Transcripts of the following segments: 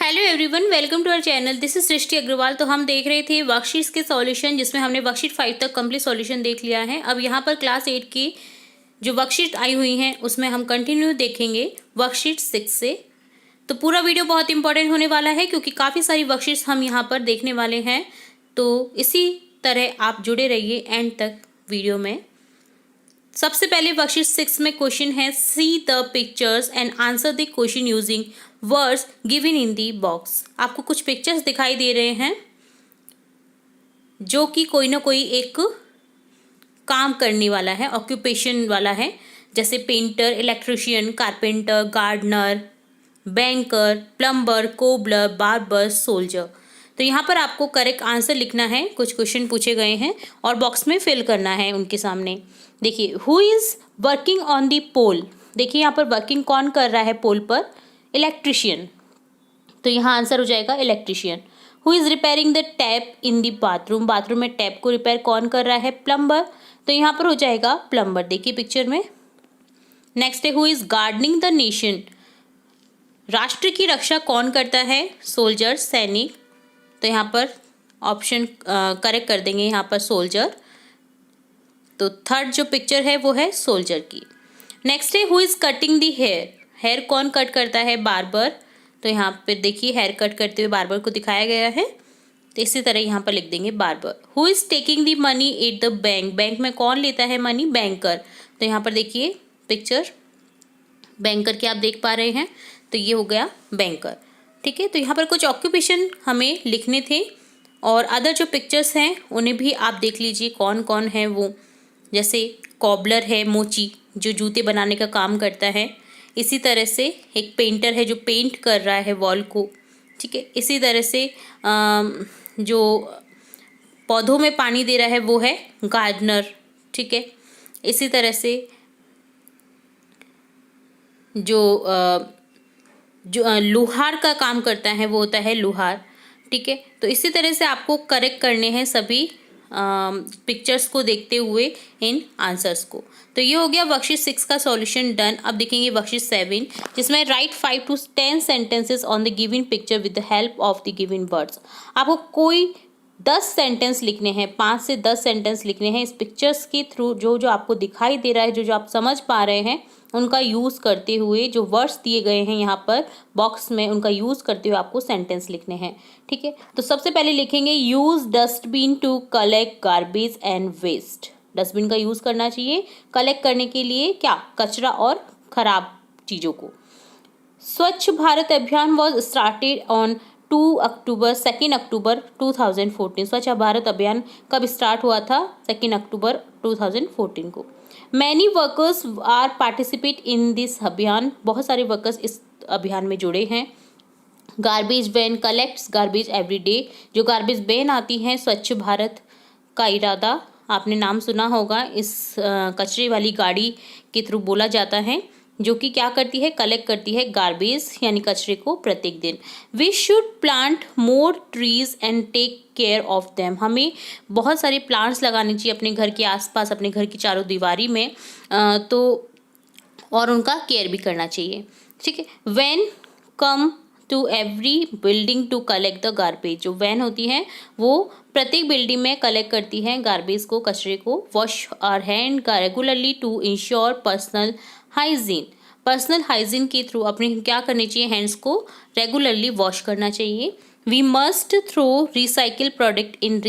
Hello everyone, welcome to our channel. This is Srishti Agarwal. तो हम देख रहे थे वर्कशीट्स के सॉल्यूशन, जिसमें हमने वर्कशीट 5 तक कंप्लीट सॉल्यूशन देख लिया है। अब यहाँ पर क्लास 8 की जो वर्कशीट आई हुई हैं उसमें हम कंटिन्यू देखेंगे वर्कशीट 6 से। तो पूरा वीडियो बहुत इंपॉर्टेंट होने वाला है क्योंकि काफ़ी सारी वर्कशीट्स हम यहाँ पर देखने वाले हैं। तो इसी तरह आप जुड़े रहिए एंड तक वीडियो में। सबसे पहले वर्कशीट 6 में क्वेश्चन है, see the pictures and answer the question using words given in the box. आपको कुछ पिक्चर्स दिखाई दे रहे हैं जो कि कोई ना कोई एक काम करने वाला है, ऑक्यूपेशन वाला है, जैसे painter, electrician, carpenter, gardener, banker, plumber, cobbler, barber, soldier. तो यहाँ पर आपको करेक्ट आंसर लिखना है। कुछ क्वेश्चन पूछे गए हैं और बॉक्स में फिल करना है उनके सामने। देखिए, who is working on the pole. देखिए यहाँ पर वर्किंग कौन कर रहा है पोल पर? इलेक्ट्रिशियन। तो यहाँ आंसर हो जाएगा electrician. Who is repairing the tap in the bathroom. Bathroom में टैप को रिपेयर कौन कर रहा है? प्लम्बर। तो यहाँ पर हो जाएगा प्लम्बर। देखिए पिक्चर में। नेक्स्ट है, who is gardening the nation. राष्ट्र की रक्षा कौन करता है? सोल्जर, सैनिक। तो यहाँ पर ऑप्शन करेक्ट कर देंगे, यहाँ पर सोल्जर। तो थर्ड जो पिक्चर है वो है सोल्जर की। नेक्स्ट है, who is cutting the hair. Hair कौन कट करता है? बार्बर। तो यहाँ पे देखिए हेयर कट करते हुए बार्बर को दिखाया गया है। तो इसी तरह यहाँ पर लिख देंगे barber. Who is taking the money at the bank. Bank में कौन लेता है मनी? बैंकर। तो यहाँ पर देखिए पिक्चर बैंकर की आप देख पा रहे हैं। तो ये हो गया बैंकर। ठीक है, तो यहाँ पर कुछ ऑक्यूपेशन हमें लिखने थे और अदर जो पिक्चर्स हैं उन्हें भी आप देख लीजिए कौन कौन है वो। जैसे कॉबलर है, मोची, जो जूते बनाने का काम करता है। इसी तरह से एक पेंटर है जो पेंट कर रहा है वॉल को। ठीक है, इसी तरह से जो पौधों में पानी दे रहा है वो है गार्डनर। ठीक है, इसी तरह से जो लोहार का काम करता है वो होता है लोहार। ठीक है, तो इसी तरह से आपको करेक्ट करने हैं सभी पिक्चर्स को देखते हुए इन आंसर्स को। तो ये हो गया वर्कशीट 6 का सॉल्यूशन डन। अब देखेंगे वर्कशीट 7, जिसमें right 5 to 10 sentences on the given picture with the help of the given words. आपको कोई 10 सेंटेंस लिखने हैं, 5 से 10 सेंटेंस लिखने हैं इस पिक्चर्स के थ्रू। जो जो आपको दिखाई दे रहा है, जो जो आप समझ पा रहे हैं, उनका यूज़ करते हुए, जो वर्ड्स दिए गए हैं यहाँ पर बॉक्स में, उनका यूज़ करते हुए आपको सेंटेंस लिखने हैं। ठीक है, तो सबसे पहले लिखेंगे, use dustbin to collect garbage and waste. Dustbin का यूज़ करना चाहिए कलेक्ट करने के लिए क्या? कचरा और ख़राब चीज़ों को। स्वच्छ भारत अभियान वॉज स्टार्टेड ऑन 2 अक्टूबर 2014। स्वच्छ भारत अभियान कब स्टार्ट हुआ था? 2 अक्टूबर 2014 को। Many workers are participate in this अभियान। बहुत सारे वर्कर्स इस अभियान में जुड़े हैं। Garbage van collects garbage every day. जो गार्बेज वैन आती हैं स्वच्छ भारत का इरादा, आपने नाम सुना होगा, इस कचरे वाली गाड़ी के थ्रू बोला जाता है, जो कि क्या करती है? कलेक्ट करती है गार्बेज यानी कचरे को प्रत्येक दिन। We should plant more trees and take care of them. हमें बहुत सारे प्लांट्स लगाने चाहिए अपने घर के आसपास, अपने घर की चारों दीवारी में, तो और उनका केयर भी करना चाहिए। ठीक है, van come to every building to collect the garbage. जो वैन होती है वो प्रत्येक बिल्डिंग में कलेक्ट करती है गार्बेज को, कचरे को। Wash our hand regularly to ensure personal hygiene. Personal hygiene के थ्रू अपने क्या करनी चाहिए? हैंड्स को रेगुलरली वॉश करना चाहिए। We must throw recycle product in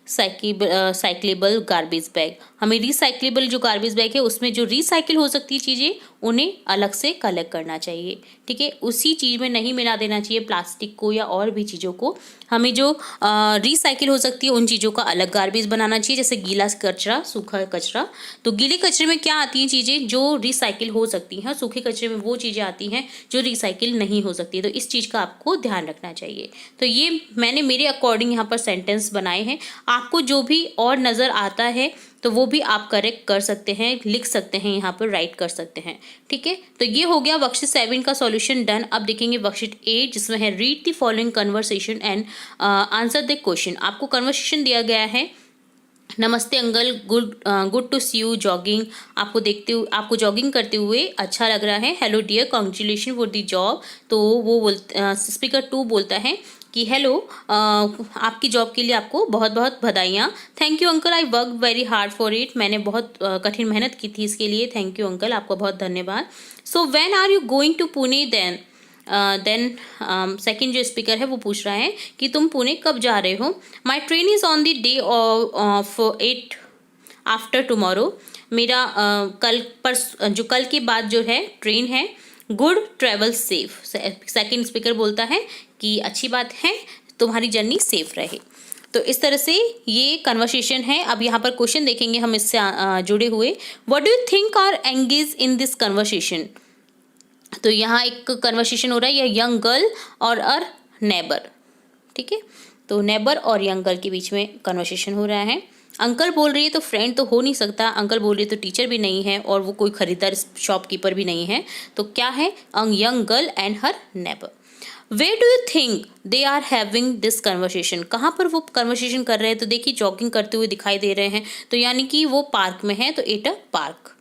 recyclable garbage bag. हमें रिसाइक्लेबल जो गार्बेज बैग है उसमें जो रिसाइकिल हो सकती है चीज़ें, उन्हें अलग से कलेक्ट करना चाहिए। ठीक है, उसी चीज़ में नहीं मिला देना चाहिए प्लास्टिक को या और भी चीज़ों को। हमें जो रिसाइकिल हो सकती है उन चीज़ों का अलग गार्बेज बनाना चाहिए, जैसे गीला कचरा, सूखा कचरा। तो गीले कचरे में क्या आती हैं चीज़ें? जो रिसाइकिल हो सकती हैं। सूखे कचरे में वो चीज़ें आती हैं जो रिसाइकिल नहीं हो सकती। तो इस चीज़ का आपको ध्यान रखना चाहिए। तो ये मैंने मेरे अकॉर्डिंग यहाँ पर सेंटेंस बनाए हैं। आपको जो भी और नज़र आता है तो वो भी आप करेक्ट कर सकते हैं, लिख सकते हैं, यहाँ पर राइट कर सकते हैं। ठीक है, तो ये हो गया वर्कशीट 7 का सॉल्यूशन डन। अब देखेंगे वर्कशीट 8, जिसमें है read the following conversation and answer the question. आपको कन्वर्सेशन दिया गया है नमस्ते uncle, good to see you jogging, आपको जॉगिंग करते हुए अच्छा लग रहा है। Hello dear, congratulation for the job. तो वो स्पीकर 2 बोलता है कि हेलो, आपकी जॉब के लिए आपको बहुत बहुत बधाइयाँ। Thank you uncle, I work very hard for it, मैंने बहुत कठिन मेहनत की थी इसके लिए। थैंक यू अंकल, आपको बहुत धन्यवाद। So when are you going to Pune then second जो स्पीकर है वो पूछ रहा है कि तुम पुणे कब जा रहे हो। My train is on the day of 8 after tomorrow, मेरा कल के बाद जो है ट्रेन है। Good travel safe, second speaker बोलता है कि अच्छी बात है, तुम्हारी जर्नी सेफ रहे। तो इस तरह से ये कन्वर्सेशन है। अब यहाँ पर क्वेश्चन देखेंगे हम इससे जुड़े हुए। What do you think are engage in this conversation. तो यहाँ एक कन्वर्सेशन हो रहा है, यह यंग गर्ल और अर नेबर, ठीक है। तो नेबर और यंग गर्ल के बीच में कन्वर्सेशन हो रहा है। अंकल बोल रही है तो फ्रेंड तो हो नहीं सकता, अंकल बोल रही है तो टीचर भी नहीं है, और वो कोई खरीदार शॉपकीपर भी नहीं है। तो क्या है, young girl and her neighbour. Where do you think they are having this conversation, कहाँ पर वो कन्वर्सेशन कर रहे हैं। तो देखिए जॉगिंग करते हुए दिखाई दे रहे हैं, तो यानी कि वो पार्क में है, तो at a park.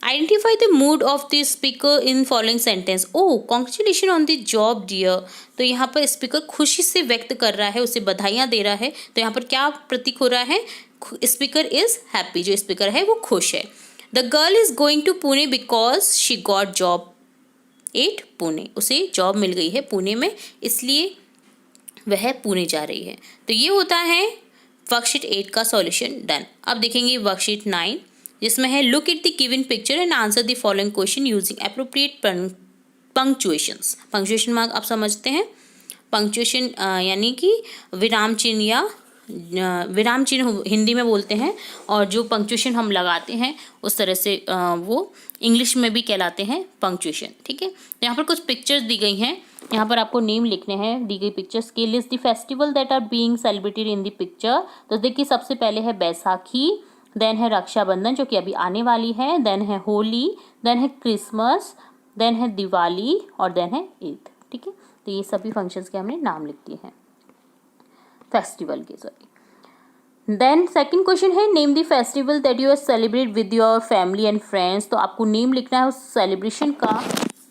Identify the mood of the speaker in following sentence. Oh, congratulation on the job dear. तो यहाँ पर स्पीकर खुशी से व्यक्त कर रहा है, उसे बधाइयाँ दे रहा है। तो यहाँ पर क्या प्रतीक हो रहा है, स्पीकर इज हैप्पी, जो स्पीकर है वो खुश है। The girl is going to Pune because she got job at Pune, उसे जॉब मिल गई है पुणे में, इसलिए वह पुणे जा रही है। तो ये होता है वर्कशीट 8 का सॉल्यूशन डन। अब देखेंगे वर्कशीट 9, जिसमें है look at the given picture and answer the following question using appropriate punctuations. Punctuation mark आप समझते हैं, पंक्चुएशन यानी कि विराम चिन्ह या विराम चिन्ह हिंदी में बोलते हैं, और जो पंक्चुएशन हम लगाते हैं उस तरह से वो इंग्लिश में भी कहलाते हैं पंक्चुएशन, ठीक है। यहाँ पर कुछ पिक्चर्स दी गई हैं, यहाँ पर आपको नेम लिखने हैं दी गई पिक्चर्स के। List the festival that are being celebrated in the picture. तो देखिए सबसे पहले है बैसाखी, देन है रक्षाबंधन जो कि अभी आने वाली है, देन है होली, देन है क्रिसमस, देन है दिवाली, और देन है ईद, ठीक है। तो ये सभी फंक्शंस के हमने नाम लिख दिए हैं, फेस्टिवल के, सॉरी। देन सेकंड क्वेश्चन है name the festival that you celebrate with your family and friends. तो आपको नेम लिखना है उस सेलिब्रेशन का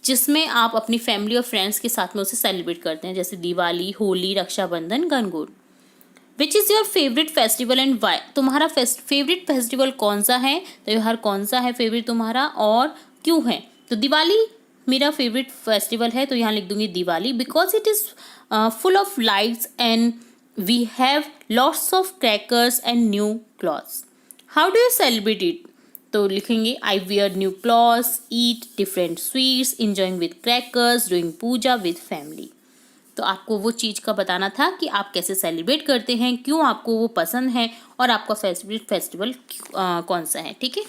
जिसमें आप अपनी फैमिली और फ्रेंड्स के साथ में उसे सेलिब्रेट करते हैं, जैसे Diwali, Holi, Rakshabandhan, Gangaur. Which is your favourite festival and why, तुम्हारा फेवरेट फेस्टिवल कौन सा है, त्योहार कौन सा है फेवरेट तुम्हारा और क्यों है। तो दिवाली मेरा फेवरेट फेस्टिवल है, तो यहाँ लिख दूंगी Diwali, because it is full of lights and we have lots of crackers and new clothes. How do you celebrate it, तो लिखेंगे I wear new clothes, eat different sweets, enjoying with crackers, doing puja with family. तो आपको वो चीज़ का बताना था कि आप कैसे सेलिब्रेट करते हैं, क्यों आपको वो पसंद है, और आपका फेवरेट फेस्टिवल कौन सा है, ठीक है।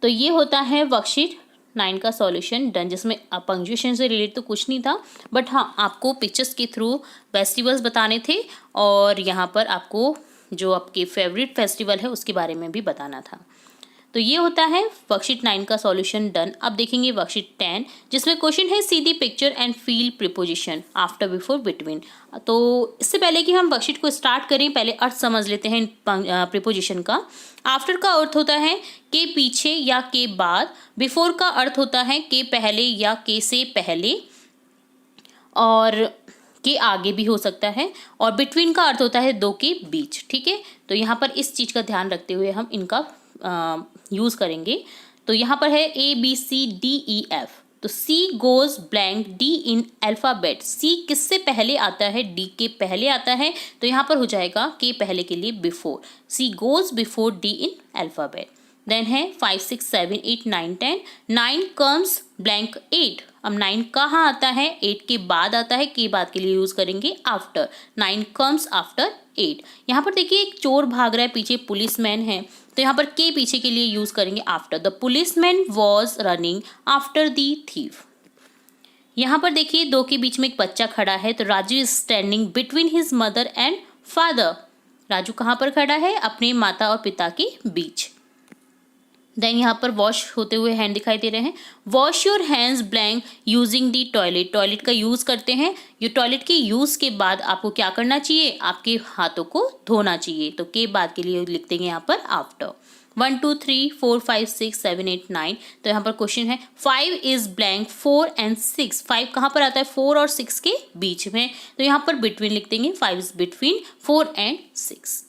तो ये होता है वर्कशीट 9 का सॉल्यूशन डन, जिसमें पंक्चुएशन से रिलेटेड तो कुछ नहीं था, बट हाँ आपको पिक्चर्स के थ्रू फेस्टिवल्स बताने थे, और यहाँ पर आपको जो आपके फेवरेट फेस्टिवल है उसके बारे में भी बताना था। तो ये होता है वर्कशीट 9 का सॉल्यूशन डन। अब देखेंगे वर्कशीट 10, जिसमें क्वेश्चन है see the picture and fill preposition after, before, between. तो इससे पहले कि हम वर्कशीट को स्टार्ट करें, पहले अर्थ समझ लेते हैं प्रीपोजिशन का। आफ्टर का अर्थ होता है के पीछे या के बाद, बिफोर का अर्थ होता है के पहले या के से पहले, और के आगे भी हो सकता है, और बिटवीन का अर्थ होता है दो के बीच, ठीक है। तो यहाँ पर इस चीज़ का ध्यान रखते हुए हम इनका यूज़ करेंगे। तो यहाँ पर है A B C D E F, तो C goes blank D in alphabet. C किससे पहले आता है, डी के पहले आता है, तो यहाँ पर हो जाएगा के पहले के लिए before, she goes before D in alphabet. Then है 5 6 7 8 9 10, 9 कम्स ब्लैंक 8। अब 9 कहाँ आता है, 8 के बाद आता है, के बाद के लिए यूज़ करेंगे आफ्टर, 9 कम्स आफ्टर 8। यहाँ पर देखिए एक चोर भाग रहा है, पीछे पुलिसमैन है, तो यहाँ पर के पीछे के लिए यूज़ करेंगे after. The policeman was running after the thief. यहाँ पर देखिए दो के बीच में एक बच्चा खड़ा है, तो Raju is standing between his mother and father. Raju कहाँ पर खड़ा है, अपने माता और पिता के बीच। देन यहाँ पर वॉश होते हुए हैंड दिखाई दे रहे हैं। Wash your hands blank using the toilet, toilet का यूज़ करते हैं। ये टॉयलेट के यूज़ के बाद आपको क्या करना चाहिए, आपके हाथों को धोना चाहिए। तो के बाद के लिए लिख देंगे यहाँ पर आफ्टर। 1 2 3 4 5 6 7 8 9। तो यहाँ पर क्वेश्चन है 5 इज ब्लैंक 4 एंड 6। 5 कहाँ पर आता है, 4 और 6 के बीच में, तो यहाँ पर बिटवीन लिख देंगे। 5 इज बिटवीन 4 एंड 6।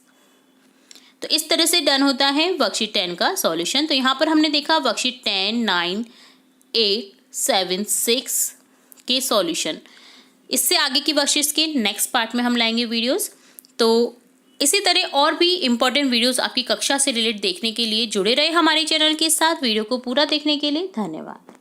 तो इस तरह से डन होता है वर्कशीट 10 का सॉल्यूशन। तो यहाँ पर हमने देखा वर्कशीट 10, 9, 8, 7, 6 के सॉल्यूशन। इससे आगे की वर्कशीट्स के नेक्स्ट पार्ट में हम लाएंगे वीडियोस। तो इसी तरह और भी इम्पोर्टेंट वीडियोस आपकी कक्षा से रिलेटेड देखने के लिए जुड़े रहे हमारे चैनल के साथ। वीडियो को पूरा देखने के लिए धन्यवाद।